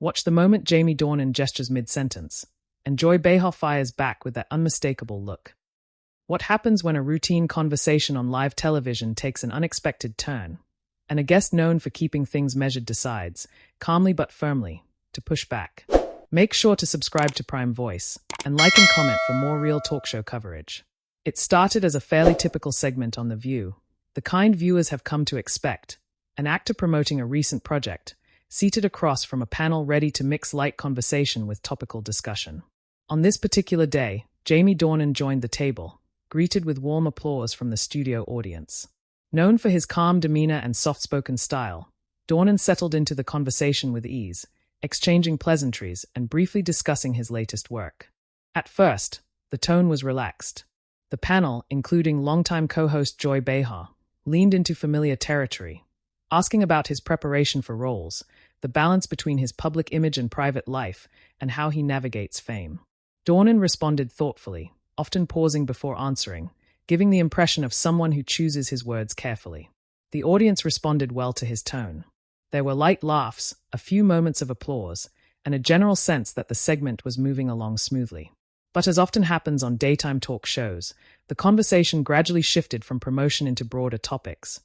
Watch the moment Jamie Dornan gestures mid-sentence, and Joy Behar fires back with that unmistakable look. What happens when a routine conversation on live television takes an unexpected turn, and a guest known for keeping things measured decides, calmly but firmly, to push back? Make sure to subscribe to Prime Voice, and like and comment for more real talk show coverage. It started as a fairly typical segment on The View, the kind viewers have come to expect, an actor promoting a recent project, seated across from a panel ready to mix light conversation with topical discussion. On this particular day, Jamie Dornan joined the table, greeted with warm applause from the studio audience. Known for his calm demeanor and soft-spoken style, Dornan settled into the conversation with ease, exchanging pleasantries and briefly discussing his latest work. At first, the tone was relaxed. The panel, including longtime co-host Joy Behar, leaned into familiar territory, asking about his preparation for roles, the balance between his public image and private life, and how he navigates fame. Dornan responded thoughtfully, often pausing before answering, giving the impression of someone who chooses his words carefully. The audience responded well to his tone. There were light laughs, a few moments of applause, and a general sense that the segment was moving along smoothly. But as often happens on daytime talk shows, the conversation gradually shifted from promotion into broader topics,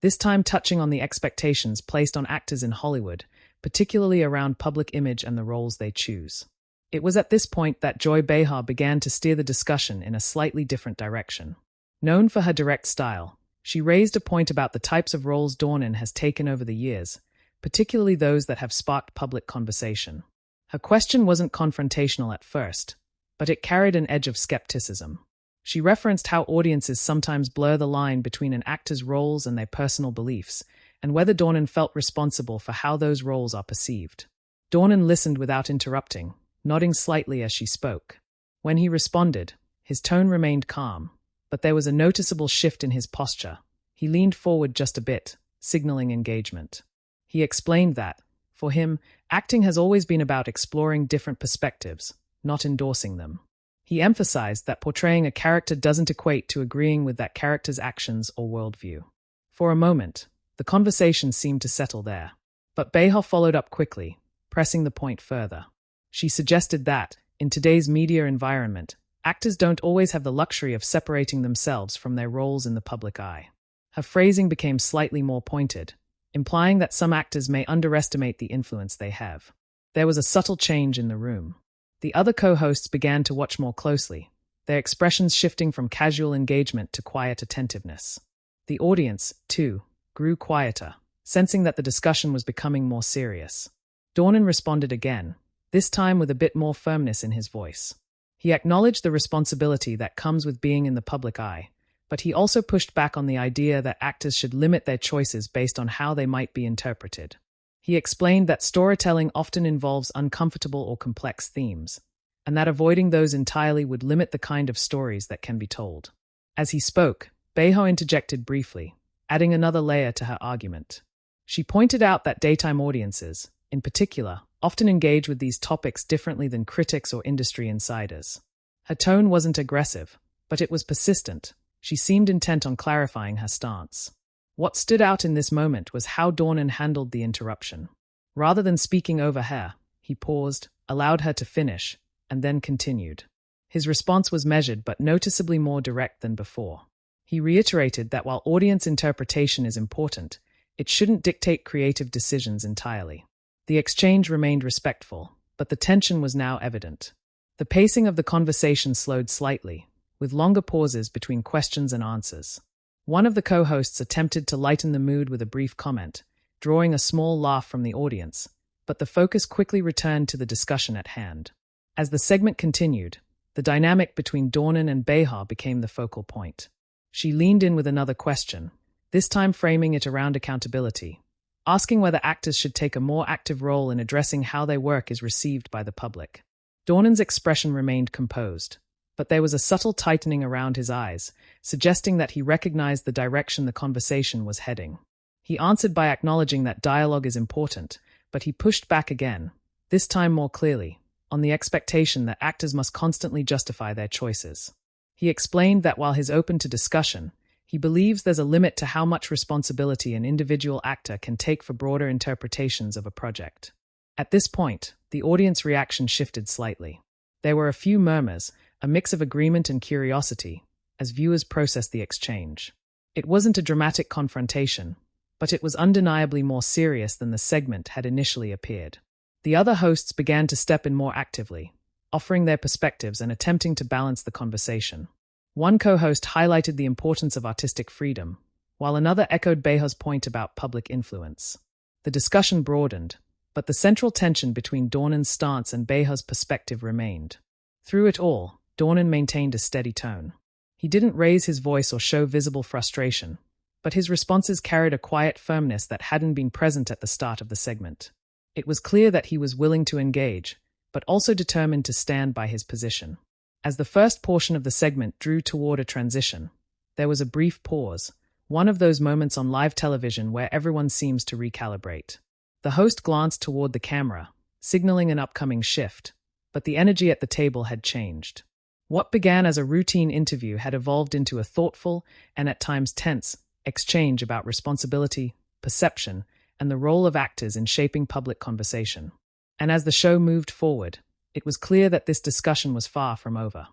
this time touching on the expectations placed on actors in Hollywood, particularly around public image and the roles they choose. It was at this point that Joy Behar began to steer the discussion in a slightly different direction. Known for her direct style, she raised a point about the types of roles Dornan has taken over the years, particularly those that have sparked public conversation. Her question wasn't confrontational at first, but it carried an edge of skepticism. She referenced how audiences sometimes blur the line between an actor's roles and their personal beliefs, and whether Dornan felt responsible for how those roles are perceived. Dornan listened without interrupting, nodding slightly as she spoke. When he responded, his tone remained calm, but there was a noticeable shift in his posture. He leaned forward just a bit, signaling engagement. He explained that, for him, acting has always been about exploring different perspectives, not endorsing them. He emphasized that portraying a character doesn't equate to agreeing with that character's actions or worldview. For a moment, the conversation seemed to settle there, but Behar followed up quickly, pressing the point further. She suggested that, in today's media environment, actors don't always have the luxury of separating themselves from their roles in the public eye. Her phrasing became slightly more pointed, implying that some actors may underestimate the influence they have. There was a subtle change in the room. The other co-hosts began to watch more closely, their expressions shifting from casual engagement to quiet attentiveness. The audience, too, grew quieter, sensing that the discussion was becoming more serious. Dornan responded again, this time with a bit more firmness in his voice. He acknowledged the responsibility that comes with being in the public eye, but he also pushed back on the idea that actors should limit their choices based on how they might be interpreted. He explained that storytelling often involves uncomfortable or complex themes, and that avoiding those entirely would limit the kind of stories that can be told. As he spoke, Behar interjected briefly, adding another layer to her argument. She pointed out that daytime audiences, in particular, often engage with these topics differently than critics or industry insiders. Her tone wasn't aggressive, but it was persistent. She seemed intent on clarifying her stance. What stood out in this moment was how Dornan handled the interruption. Rather than speaking over her, he paused, allowed her to finish, and then continued. His response was measured but noticeably more direct than before. He reiterated that while audience interpretation is important, it shouldn't dictate creative decisions entirely. The exchange remained respectful, but the tension was now evident. The pacing of the conversation slowed slightly, with longer pauses between questions and answers. One of the co-hosts attempted to lighten the mood with a brief comment, drawing a small laugh from the audience, but the focus quickly returned to the discussion at hand. As the segment continued, the dynamic between Dornan and Behar became the focal point. She leaned in with another question, this time framing it around accountability, asking whether actors should take a more active role in addressing how their work is received by the public. Dornan's expression remained composed, but there was a subtle tightening around his eyes, suggesting that he recognized the direction the conversation was heading. He answered by acknowledging that dialogue is important, but he pushed back again, this time more clearly, on the expectation that actors must constantly justify their choices. He explained that while he's open to discussion, he believes there's a limit to how much responsibility an individual actor can take for broader interpretations of a project. At this point, the audience reaction shifted slightly. There were a few murmurs, a mix of agreement and curiosity, as viewers processed the exchange. It wasn't a dramatic confrontation, but it was undeniably more serious than the segment had initially appeared. The other hosts began to step in more actively, offering their perspectives and attempting to balance the conversation. One co-host highlighted the importance of artistic freedom, while another echoed Behar's point about public influence. The discussion broadened, but the central tension between Dornan's stance and Behar's perspective remained. Through it all, Dornan maintained a steady tone. He didn't raise his voice or show visible frustration, but his responses carried a quiet firmness that hadn't been present at the start of the segment. It was clear that he was willing to engage, but also determined to stand by his position. As the first portion of the segment drew toward a transition, there was a brief pause, one of those moments on live television where everyone seems to recalibrate. The host glanced toward the camera, signaling an upcoming shift, but the energy at the table had changed. What began as a routine interview had evolved into a thoughtful, and at times tense, exchange about responsibility, perception, and the role of actors in shaping public conversation. And as the show moved forward, it was clear that this discussion was far from over.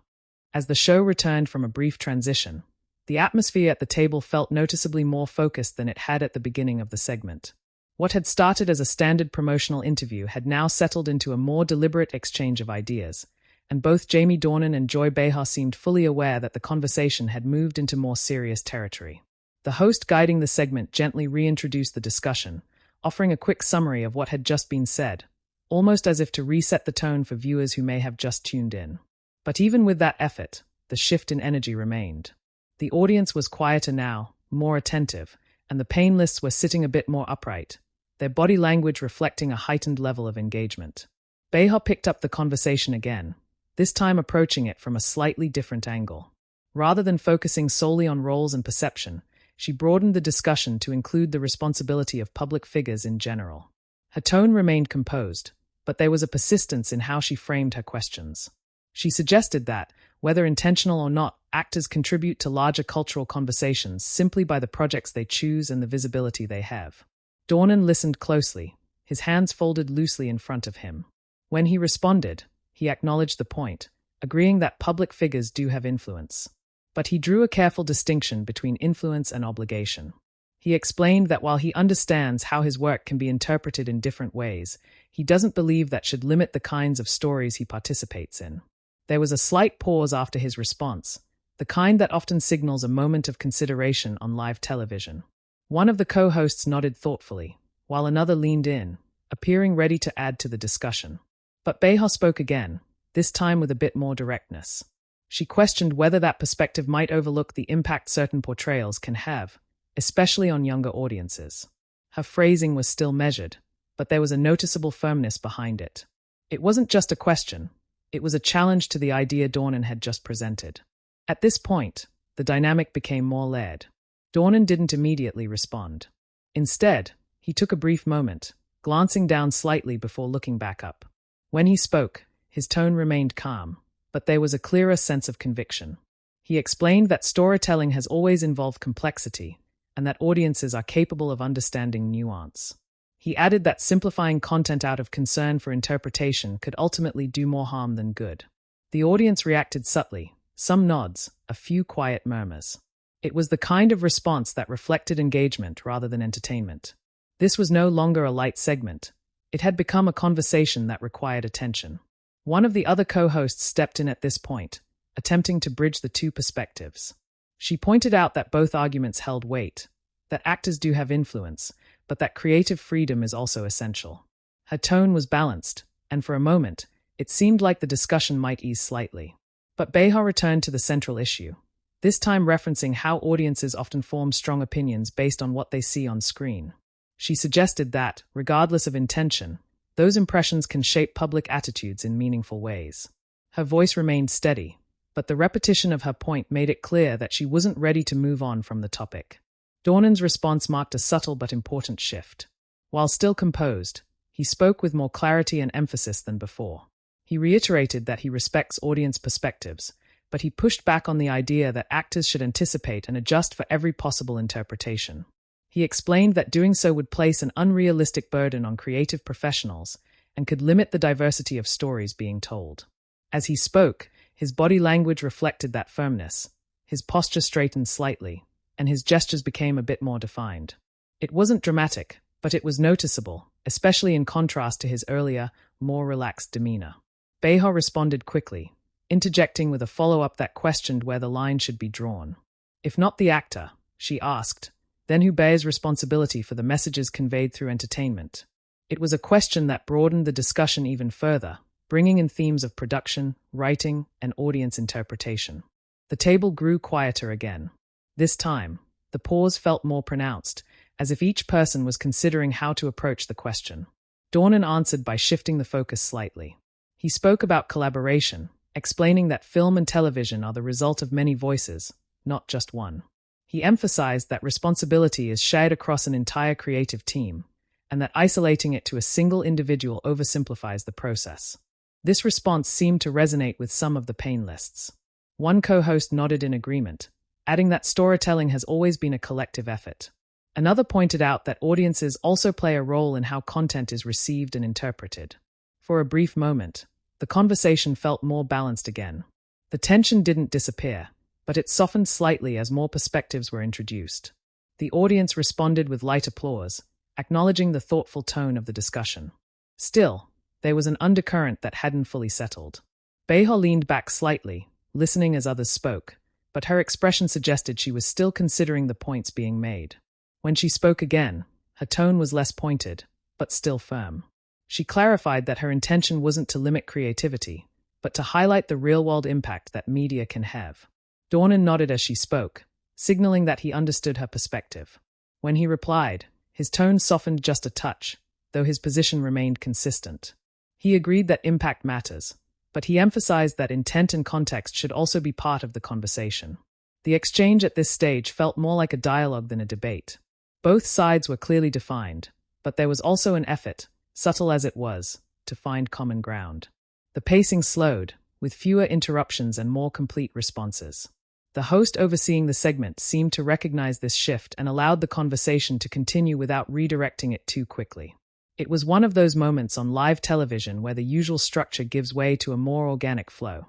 As the show returned from a brief transition, the atmosphere at the table felt noticeably more focused than it had at the beginning of the segment. What had started as a standard promotional interview had now settled into a more deliberate exchange of ideas, and both Jamie Dornan and Joy Behar seemed fully aware that the conversation had moved into more serious territory. The host guiding the segment gently reintroduced the discussion, offering a quick summary of what had just been said, almost as if to reset the tone for viewers who may have just tuned in. But even with that effort, the shift in energy remained. The audience was quieter now, more attentive, and the panelists were sitting a bit more upright, their body language reflecting a heightened level of engagement. Behar picked up the conversation again, this time approaching it from a slightly different angle. Rather than focusing solely on roles and perception, she broadened the discussion to include the responsibility of public figures in general. Her tone remained composed, but there was a persistence in how she framed her questions. She suggested that, whether intentional or not, actors contribute to larger cultural conversations simply by the projects they choose and the visibility they have. Dornan listened closely, his hands folded loosely in front of him. When he responded, he acknowledged the point, agreeing that public figures do have influence. But he drew a careful distinction between influence and obligation. He explained that while he understands how his work can be interpreted in different ways, he doesn't believe that should limit the kinds of stories he participates in. There was a slight pause after his response, the kind that often signals a moment of consideration on live television. One of the co-hosts nodded thoughtfully, while another leaned in, appearing ready to add to the discussion. But Behar spoke again, this time with a bit more directness. She questioned whether that perspective might overlook the impact certain portrayals can have, especially on younger audiences. Her phrasing was still measured, but there was a noticeable firmness behind it. It wasn't just a question, it was a challenge to the idea Dornan had just presented. At this point, the dynamic became more layered. Dornan didn't immediately respond. Instead, he took a brief moment, glancing down slightly before looking back up. When he spoke, his tone remained calm, but there was a clearer sense of conviction. He explained that storytelling has always involved complexity, and that audiences are capable of understanding nuance. He added that simplifying content out of concern for interpretation could ultimately do more harm than good. The audience reacted subtly, some nods, a few quiet murmurs. It was the kind of response that reflected engagement rather than entertainment. This was no longer a light segment. It had become a conversation that required attention. One of the other co-hosts stepped in at this point, attempting to bridge the two perspectives. She pointed out that both arguments held weight, that actors do have influence, but that creative freedom is also essential. Her tone was balanced, and for a moment, it seemed like the discussion might ease slightly. But Behar returned to the central issue, this time referencing how audiences often form strong opinions based on what they see on screen. She suggested that, regardless of intention, those impressions can shape public attitudes in meaningful ways. Her voice remained steady, but the repetition of her point made it clear that she wasn't ready to move on from the topic. Dornan's response marked a subtle but important shift. While still composed, he spoke with more clarity and emphasis than before. He reiterated that he respects audience perspectives, but he pushed back on the idea that actors should anticipate and adjust for every possible interpretation. He explained that doing so would place an unrealistic burden on creative professionals, and could limit the diversity of stories being told. As he spoke, his body language reflected that firmness. His posture straightened slightly, and his gestures became a bit more defined. It wasn't dramatic, but it was noticeable, especially in contrast to his earlier, more relaxed demeanor. Behar responded quickly, interjecting with a follow-up that questioned where the line should be drawn. If not the actor, she asked, then who bears responsibility for the messages conveyed through entertainment? It was a question that broadened the discussion even further, bringing in themes of production, writing, and audience interpretation. The table grew quieter again. This time, the pause felt more pronounced, as if each person was considering how to approach the question. Dornan answered by shifting the focus slightly. He spoke about collaboration, explaining that film and television are the result of many voices, not just one. He emphasized that responsibility is shared across an entire creative team, and that isolating it to a single individual oversimplifies the process. This response seemed to resonate with some of the panelists. One co-host nodded in agreement, adding that storytelling has always been a collective effort. Another pointed out that audiences also play a role in how content is received and interpreted. For a brief moment, the conversation felt more balanced again. The tension didn't disappear, but it softened slightly as more perspectives were introduced. The audience responded with light applause, acknowledging the thoughtful tone of the discussion. Still, there was an undercurrent that hadn't fully settled. Behar leaned back slightly, listening as others spoke, but her expression suggested she was still considering the points being made. When she spoke again, her tone was less pointed, but still firm. She clarified that her intention wasn't to limit creativity, but to highlight the real-world impact that media can have. Dornan nodded as she spoke, signaling that he understood her perspective. When he replied, his tone softened just a touch, though his position remained consistent. He agreed that impact matters, but he emphasized that intent and context should also be part of the conversation. The exchange at this stage felt more like a dialogue than a debate. Both sides were clearly defined, but there was also an effort, subtle as it was, to find common ground. The pacing slowed, with fewer interruptions and more complete responses. The host overseeing the segment seemed to recognize this shift and allowed the conversation to continue without redirecting it too quickly. It was one of those moments on live television where the usual structure gives way to a more organic flow.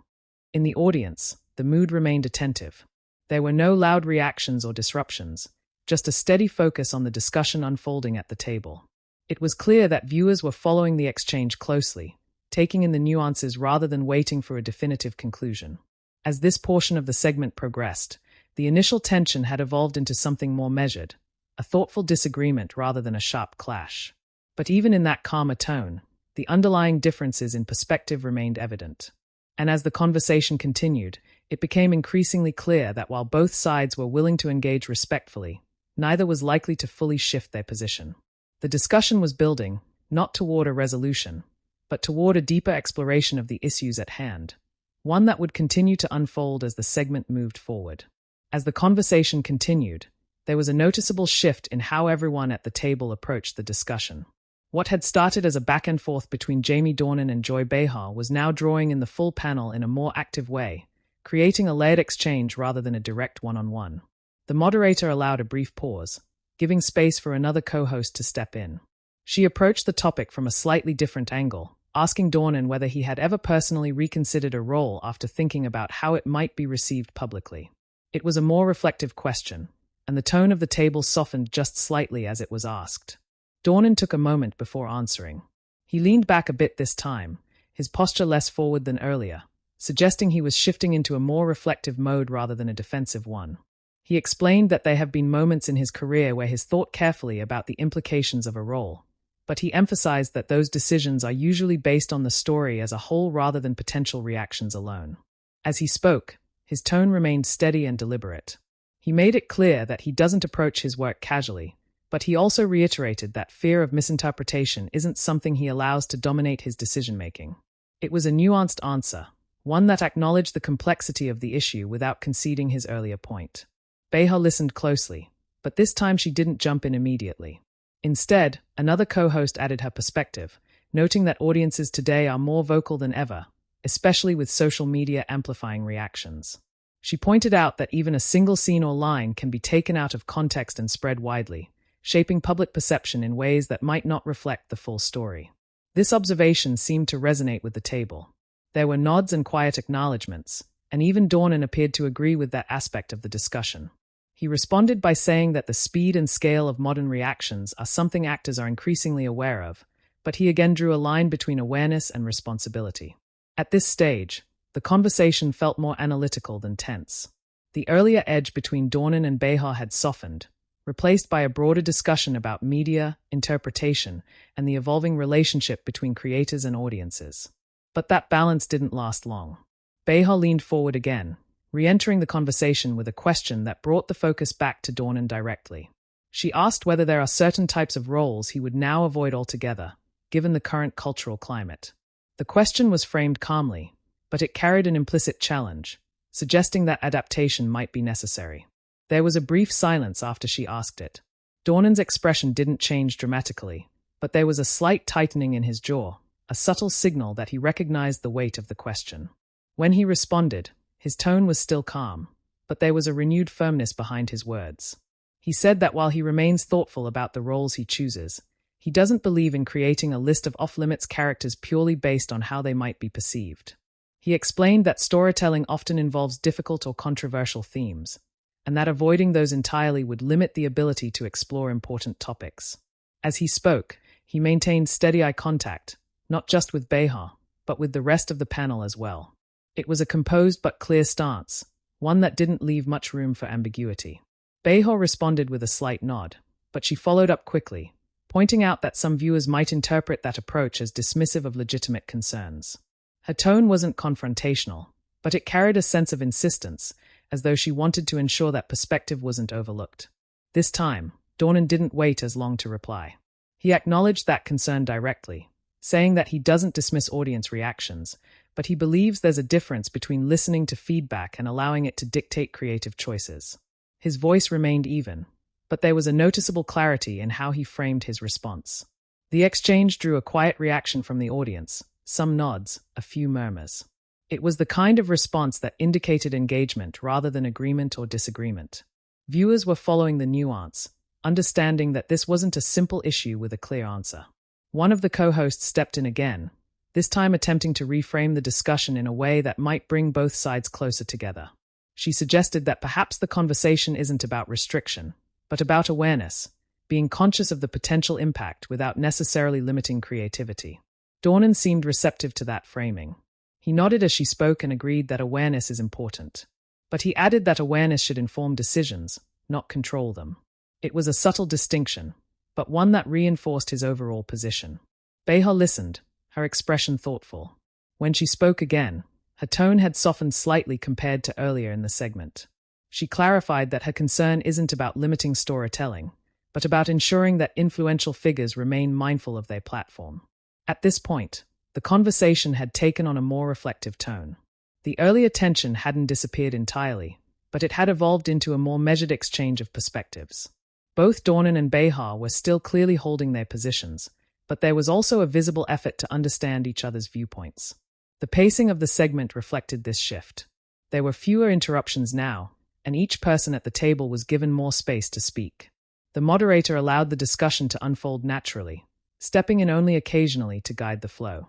In the audience, the mood remained attentive. There were no loud reactions or disruptions, just a steady focus on the discussion unfolding at the table. It was clear that viewers were following the exchange closely, taking in the nuances rather than waiting for a definitive conclusion. As this portion of the segment progressed, the initial tension had evolved into something more measured, a thoughtful disagreement rather than a sharp clash. But even in that calmer tone, the underlying differences in perspective remained evident. And as the conversation continued, it became increasingly clear that while both sides were willing to engage respectfully, neither was likely to fully shift their position. The discussion was building, not toward a resolution, but toward a deeper exploration of the issues at hand, one that would continue to unfold as the segment moved forward. As the conversation continued, there was a noticeable shift in how everyone at the table approached the discussion. What had started as a back and forth between Jamie Dornan and Joy Behar was now drawing in the full panel in a more active way, creating a layered exchange rather than a direct one-on-one. The moderator allowed a brief pause, giving space for another co-host to step in. She approached the topic from a slightly different angle, asking Dornan whether he had ever personally reconsidered a role after thinking about how it might be received publicly. It was a more reflective question, and the tone of the table softened just slightly as it was asked. Dornan took a moment before answering. He leaned back a bit this time, his posture less forward than earlier, suggesting he was shifting into a more reflective mode rather than a defensive one. He explained that there have been moments in his career where he's thought carefully about the implications of a role, but he emphasized that those decisions are usually based on the story as a whole rather than potential reactions alone. As he spoke, his tone remained steady and deliberate. He made it clear that he doesn't approach his work casually, but he also reiterated that fear of misinterpretation isn't something he allows to dominate his decision-making. It was a nuanced answer, one that acknowledged the complexity of the issue without conceding his earlier point. Behar listened closely, but this time she didn't jump in immediately. Instead, another co-host added her perspective, noting that audiences today are more vocal than ever, especially with social media amplifying reactions. She pointed out that even a single scene or line can be taken out of context and spread widely, shaping public perception in ways that might not reflect the full story. This observation seemed to resonate with the table. There were nods and quiet acknowledgements, and even Dornan appeared to agree with that aspect of the discussion. He responded by saying that the speed and scale of modern reactions are something actors are increasingly aware of, but he again drew a line between awareness and responsibility. At this stage, the conversation felt more analytical than tense. The earlier edge between Dornan and Behar had softened, replaced by a broader discussion about media, interpretation, and the evolving relationship between creators and audiences. But that balance didn't last long. Behar leaned forward again, re-entering the conversation with a question that brought the focus back to Dornan directly. She asked whether there are certain types of roles he would now avoid altogether, given the current cultural climate. The question was framed calmly, but it carried an implicit challenge, suggesting that adaptation might be necessary. There was a brief silence after she asked it. Dornan's expression didn't change dramatically, but there was a slight tightening in his jaw, a subtle signal that he recognized the weight of the question. When he responded, his tone was still calm, but there was a renewed firmness behind his words. He said that while he remains thoughtful about the roles he chooses, he doesn't believe in creating a list of off-limits characters purely based on how they might be perceived. He explained that storytelling often involves difficult or controversial themes, and that avoiding those entirely would limit the ability to explore important topics. As he spoke, he maintained steady eye contact, not just with Behar, but with the rest of the panel as well. It was a composed but clear stance, one that didn't leave much room for ambiguity. Behar responded with a slight nod, but she followed up quickly, pointing out that some viewers might interpret that approach as dismissive of legitimate concerns. Her tone wasn't confrontational, but it carried a sense of insistence, as though she wanted to ensure that perspective wasn't overlooked. This time, Dornan didn't wait as long to reply. He acknowledged that concern directly, saying that he doesn't dismiss audience reactions, but he believes there's a difference between listening to feedback and allowing it to dictate creative choices. His voice remained even, but there was a noticeable clarity in how he framed his response. The exchange drew a quiet reaction from the audience, some nods, a few murmurs. It was the kind of response that indicated engagement rather than agreement or disagreement. Viewers were following the nuance, understanding that this wasn't a simple issue with a clear answer. One of the co-hosts stepped in again, this time attempting to reframe the discussion in a way that might bring both sides closer together. She suggested that perhaps the conversation isn't about restriction, but about awareness, being conscious of the potential impact without necessarily limiting creativity. Dornan seemed receptive to that framing. He nodded as she spoke and agreed that awareness is important. But he added that awareness should inform decisions, not control them. It was a subtle distinction, but one that reinforced his overall position. Behar listened, her expression thoughtful. When she spoke again, her tone had softened slightly compared to earlier in the segment. She clarified that her concern isn't about limiting storytelling, but about ensuring that influential figures remain mindful of their platform. At this point, the conversation had taken on a more reflective tone. The earlier tension hadn't disappeared entirely, but it had evolved into a more measured exchange of perspectives. Both Dornan and Behar were still clearly holding their positions, but there was also a visible effort to understand each other's viewpoints. The pacing of the segment reflected this shift. There were fewer interruptions now, and each person at the table was given more space to speak. The moderator allowed the discussion to unfold naturally, stepping in only occasionally to guide the flow.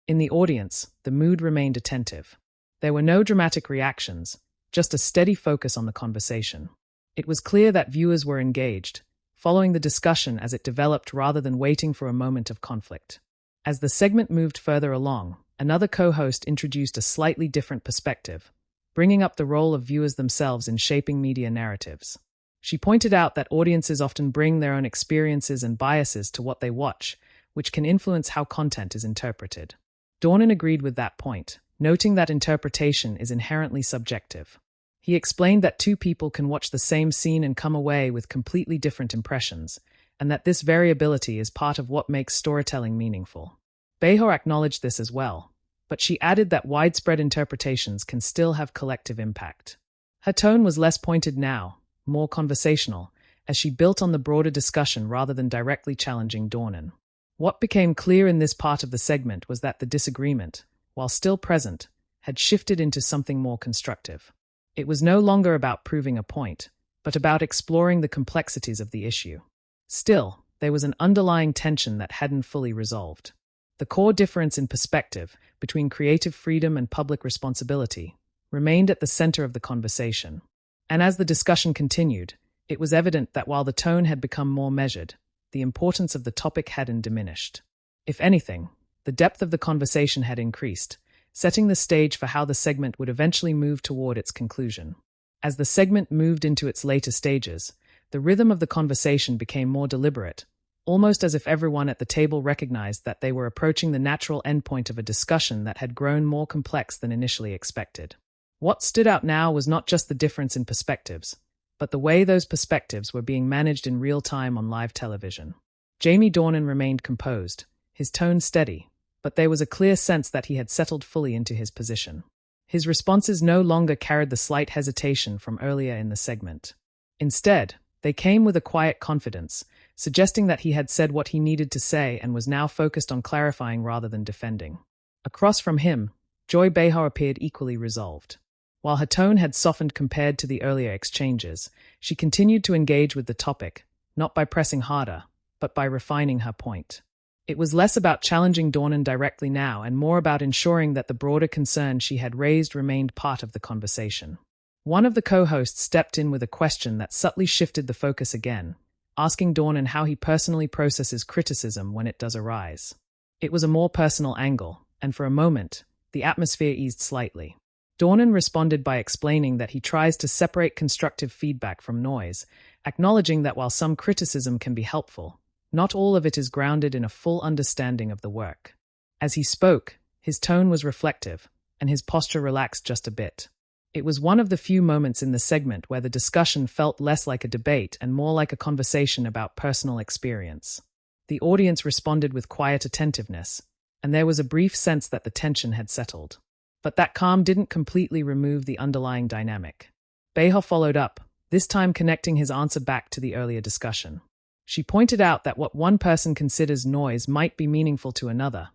In the audience, the mood remained attentive. There were no dramatic reactions, just a steady focus on the conversation. It was clear that viewers were engaged, following the discussion as it developed rather than waiting for a moment of conflict. As the segment moved further along, another co-host introduced a slightly different perspective, bringing up the role of viewers themselves in shaping media narratives. She pointed out that audiences often bring their own experiences and biases to what they watch, which can influence how content is interpreted. Dornan agreed with that point, noting that interpretation is inherently subjective. He explained that two people can watch the same scene and come away with completely different impressions, and that this variability is part of what makes storytelling meaningful. Behar acknowledged this as well, but she added that widespread interpretations can still have collective impact. Her tone was less pointed now, more conversational, as she built on the broader discussion rather than directly challenging Dornan. What became clear in this part of the segment was that the disagreement, while still present, had shifted into something more constructive. It was no longer about proving a point, but about exploring the complexities of the issue. Still, there was an underlying tension that hadn't fully resolved. The core difference in perspective between creative freedom and public responsibility remained at the center of the conversation. And as the discussion continued, it was evident that while the tone had become more measured, the importance of the topic hadn't diminished. If anything, the depth of the conversation had increased, setting the stage for how the segment would eventually move toward its conclusion. As the segment moved into its later stages, the rhythm of the conversation became more deliberate, almost as if everyone at the table recognized that they were approaching the natural endpoint of a discussion that had grown more complex than initially expected. What stood out now was not just the difference in perspectives, but the way those perspectives were being managed in real time on live television. Jamie Dornan remained composed, his tone steady, but there was a clear sense that he had settled fully into his position. His responses no longer carried the slight hesitation from earlier in the segment. Instead, they came with a quiet confidence, suggesting that he had said what he needed to say and was now focused on clarifying rather than defending. Across from him, Joy Behar appeared equally resolved. While her tone had softened compared to the earlier exchanges, she continued to engage with the topic, not by pressing harder, but by refining her point. It was less about challenging Dornan directly now and more about ensuring that the broader concern she had raised remained part of the conversation. One of the co-hosts stepped in with a question that subtly shifted the focus again, asking Dornan how he personally processes criticism when it does arise. It was a more personal angle, and for a moment, the atmosphere eased slightly. Dornan responded by explaining that he tries to separate constructive feedback from noise, acknowledging that while some criticism can be helpful, not all of it is grounded in a full understanding of the work. As he spoke, his tone was reflective, and his posture relaxed just a bit. It was one of the few moments in the segment where the discussion felt less like a debate and more like a conversation about personal experience. The audience responded with quiet attentiveness, and there was a brief sense that the tension had settled. But that calm didn't completely remove the underlying dynamic. Behar followed up, this time connecting his answer back to the earlier discussion. She pointed out that what one person considers noise might be meaningful to another,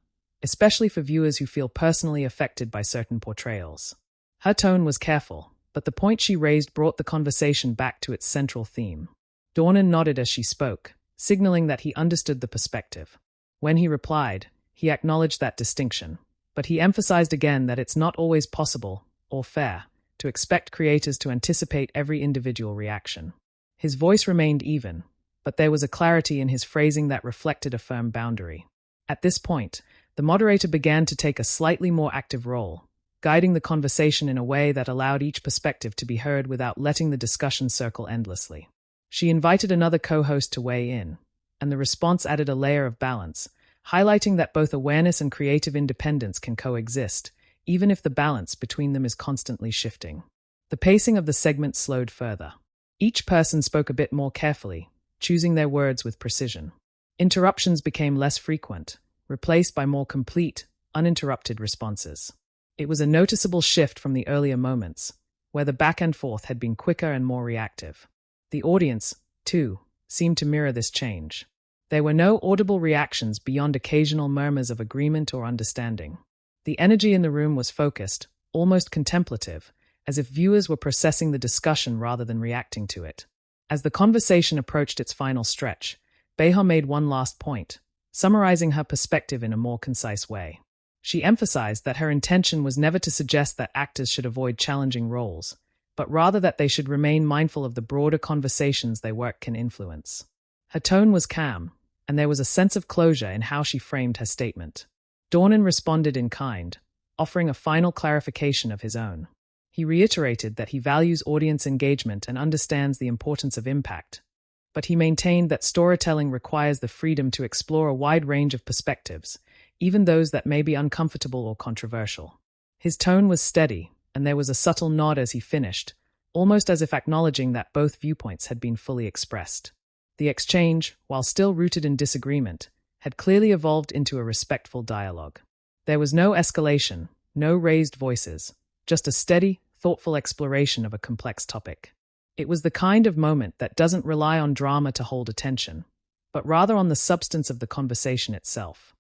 especially for viewers who feel personally affected by certain portrayals. Her tone was careful, but the point she raised brought the conversation back to its central theme. Dornan nodded as she spoke, signaling that he understood the perspective. When he replied, he acknowledged that distinction, but he emphasized again that it's not always possible, or fair, to expect creators to anticipate every individual reaction. His voice remained even, but there was a clarity in his phrasing that reflected a firm boundary. At this point, the moderator began to take a slightly more active role, guiding the conversation in a way that allowed each perspective to be heard without letting the discussion circle endlessly. She invited another co-host to weigh in, and the response added a layer of balance, highlighting that both awareness and creative independence can coexist, even if the balance between them is constantly shifting. The pacing of the segment slowed further. Each person spoke a bit more carefully, choosing their words with precision. Interruptions became less frequent, replaced by more complete, uninterrupted responses. It was a noticeable shift from the earlier moments, where the back and forth had been quicker and more reactive. The audience, too, seemed to mirror this change. There were no audible reactions beyond occasional murmurs of agreement or understanding. The energy in the room was focused, almost contemplative, as if viewers were processing the discussion rather than reacting to it. As the conversation approached its final stretch, Behar made one last point, summarizing her perspective in a more concise way. She emphasized that her intention was never to suggest that actors should avoid challenging roles, but rather that they should remain mindful of the broader conversations their work can influence. Her tone was calm, and there was a sense of closure in how she framed her statement. Dornan responded in kind, offering a final clarification of his own. He reiterated that he values audience engagement and understands the importance of impact, but he maintained that storytelling requires the freedom to explore a wide range of perspectives, even those that may be uncomfortable or controversial. His tone was steady, and there was a subtle nod as he finished, almost as if acknowledging that both viewpoints had been fully expressed. The exchange, while still rooted in disagreement, had clearly evolved into a respectful dialogue. There was no escalation, no raised voices, just a steady, thoughtful exploration of a complex topic. It was the kind of moment that doesn't rely on drama to hold attention, but rather on the substance of the conversation itself.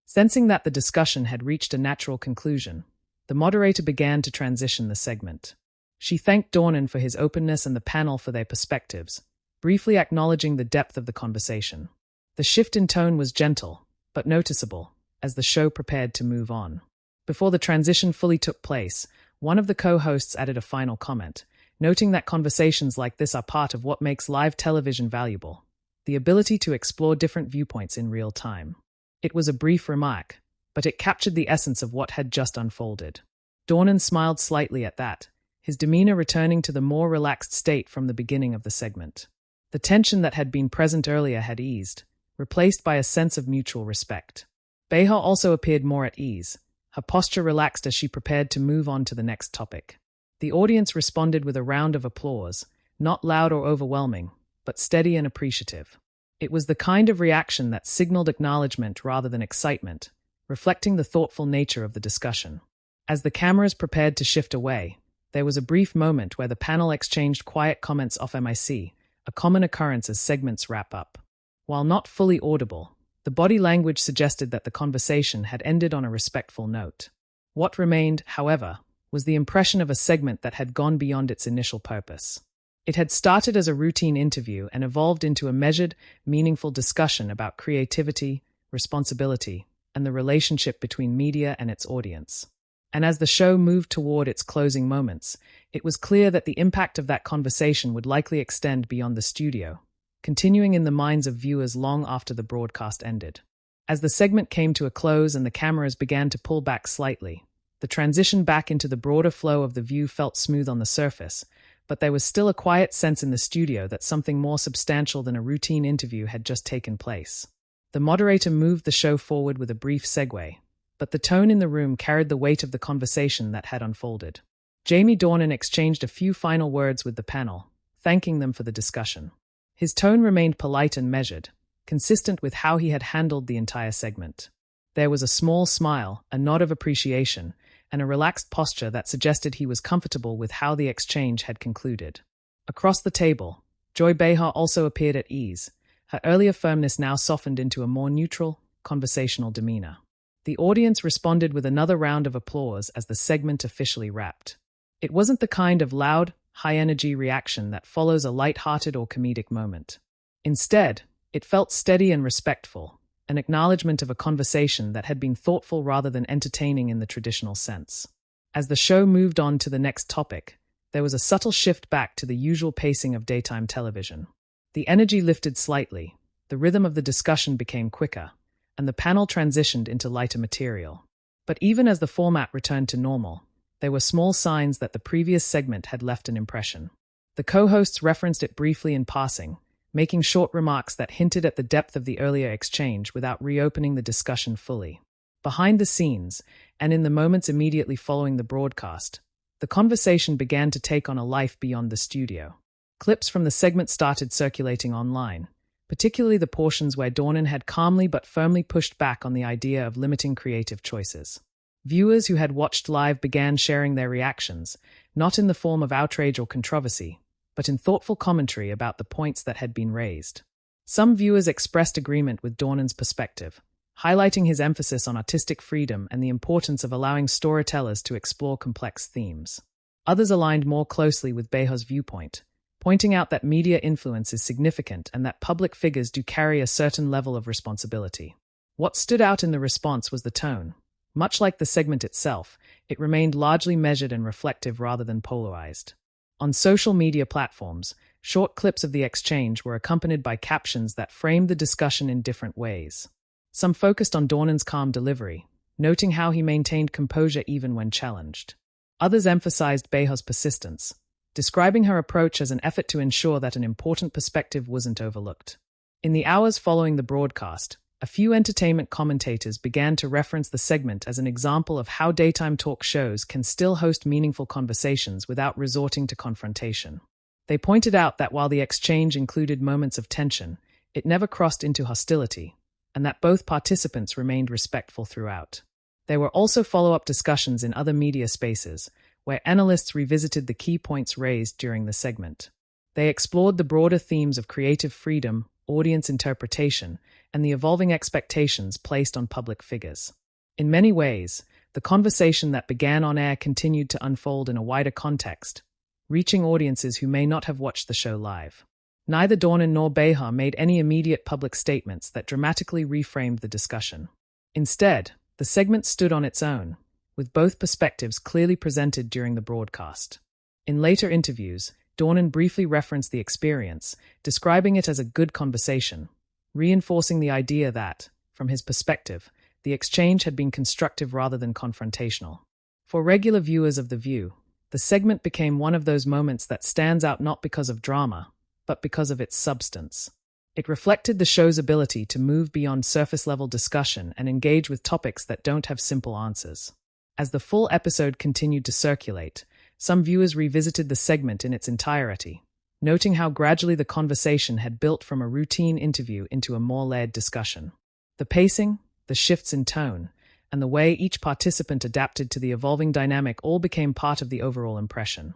Sensing that the discussion had reached a natural conclusion, the moderator began to transition the segment. She thanked Dornan for his openness and the panel for their perspectives, briefly acknowledging the depth of the conversation. The shift in tone was gentle, but noticeable, as the show prepared to move on. Before the transition fully took place, one of the co-hosts added a final comment, noting that conversations like this are part of what makes live television valuable: the ability to explore different viewpoints in real time. It was a brief remark, but it captured the essence of what had just unfolded. Dornan smiled slightly at that, his demeanor returning to the more relaxed state from the beginning of the segment. The tension that had been present earlier had eased, replaced by a sense of mutual respect. Behar also appeared more at ease, her posture relaxed as she prepared to move on to the next topic. The audience responded with a round of applause, not loud or overwhelming, but steady and appreciative. It was the kind of reaction that signaled acknowledgement rather than excitement, reflecting the thoughtful nature of the discussion. As the cameras prepared to shift away, there was a brief moment where the panel exchanged quiet comments off mic, a common occurrence as segments wrap up. While not fully audible, the body language suggested that the conversation had ended on a respectful note. What remained, however, was the impression of a segment that had gone beyond its initial purpose. It had started as a routine interview and evolved into a measured, meaningful discussion about creativity, responsibility, and the relationship between media and its audience. And as the show moved toward its closing moments, it was clear that the impact of that conversation would likely extend beyond the studio, continuing in the minds of viewers long after the broadcast ended. As the segment came to a close and the cameras began to pull back slightly, the transition back into the broader flow of the view felt smooth on the surface, but there was still a quiet sense in the studio that something more substantial than a routine interview had just taken place. The moderator moved the show forward with a brief segue, but the tone in the room carried the weight of the conversation that had unfolded. Jamie Dornan exchanged a few final words with the panel, thanking them for the discussion. His tone remained polite and measured, consistent with how he had handled the entire segment. There was a small smile, a nod of appreciation, and a relaxed posture that suggested he was comfortable with how the exchange had concluded. Across the table, Joy Behar also appeared at ease, her earlier firmness now softened into a more neutral, conversational demeanor. The audience responded with another round of applause as the segment officially wrapped. It wasn't the kind of loud, high-energy reaction that follows a light-hearted or comedic moment. Instead, it felt steady and respectful, an acknowledgement of a conversation that had been thoughtful rather than entertaining in the traditional sense. As the show moved on to the next topic, there was a subtle shift back to the usual pacing of daytime television. The energy lifted slightly, the rhythm of the discussion became quicker, and the panel transitioned into lighter material. But even as the format returned to normal, there were small signs that the previous segment had left an impression. The co-hosts referenced it briefly in passing, making short remarks that hinted at the depth of the earlier exchange without reopening the discussion fully. Behind the scenes, and in the moments immediately following the broadcast, the conversation began to take on a life beyond the studio. Clips from the segment started circulating online, particularly the portions where Dornan had calmly but firmly pushed back on the idea of limiting creative choices. Viewers who had watched live began sharing their reactions, not in the form of outrage or controversy, but in thoughtful commentary about the points that had been raised. Some viewers expressed agreement with Dornan's perspective, highlighting his emphasis on artistic freedom and the importance of allowing storytellers to explore complex themes. Others aligned more closely with Behar's viewpoint, pointing out that media influence is significant and that public figures do carry a certain level of responsibility. What stood out in the response was the tone. Much like the segment itself, it remained largely measured and reflective rather than polarized. On social media platforms, short clips of the exchange were accompanied by captions that framed the discussion in different ways. Some focused on Dornan's calm delivery, noting how he maintained composure even when challenged. Others emphasized Behar's persistence, describing her approach as an effort to ensure that an important perspective wasn't overlooked. In the hours following the broadcast, a few entertainment commentators began to reference the segment as an example of how daytime talk shows can still host meaningful conversations without resorting to confrontation. They pointed out that while the exchange included moments of tension, it never crossed into hostility, and that both participants remained respectful throughout. There were also follow-up discussions in other media spaces, where analysts revisited the key points raised during the segment. They explored the broader themes of creative freedom, audience interpretation, and the evolving expectations placed on public figures. In many ways, the conversation that began on air continued to unfold in a wider context, reaching audiences who may not have watched the show live. Neither Dornan nor Behar made any immediate public statements that dramatically reframed the discussion. Instead, the segment stood on its own, with both perspectives clearly presented during the broadcast. In later interviews, Dornan briefly referenced the experience, describing it as a good conversation, reinforcing the idea that, from his perspective, the exchange had been constructive rather than confrontational. For regular viewers of The View, the segment became one of those moments that stands out not because of drama, but because of its substance. It reflected the show's ability to move beyond surface-level discussion and engage with topics that don't have simple answers. As the full episode continued to circulate, some viewers revisited the segment in its entirety, noting how gradually the conversation had built from a routine interview into a more layered discussion. The pacing, the shifts in tone, and the way each participant adapted to the evolving dynamic all became part of the overall impression.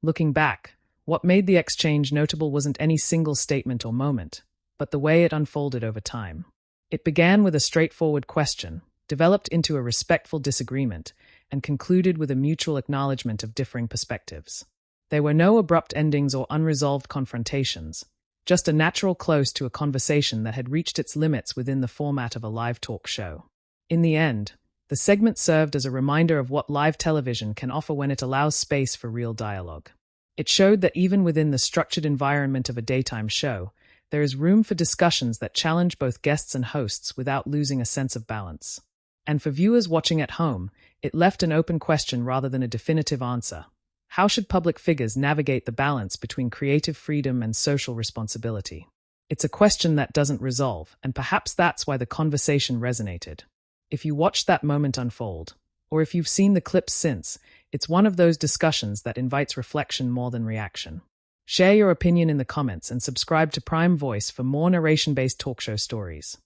Looking back, what made the exchange notable wasn't any single statement or moment, but the way it unfolded over time. It began with a straightforward question, developed into a respectful disagreement, and concluded with a mutual acknowledgement of differing perspectives. There were no abrupt endings or unresolved confrontations, just a natural close to a conversation that had reached its limits within the format of a live talk show. In the end, the segment served as a reminder of what live television can offer when it allows space for real dialogue. It showed that even within the structured environment of a daytime show, there is room for discussions that challenge both guests and hosts without losing a sense of balance. And for viewers watching at home, it left an open question rather than a definitive answer. How should public figures navigate the balance between creative freedom and social responsibility? It's a question that doesn't resolve, and perhaps that's why the conversation resonated. If you watched that moment unfold, or if you've seen the clips since, it's one of those discussions that invites reflection more than reaction. Share your opinion in the comments and subscribe to Prime Voice for more narration-based talk show stories.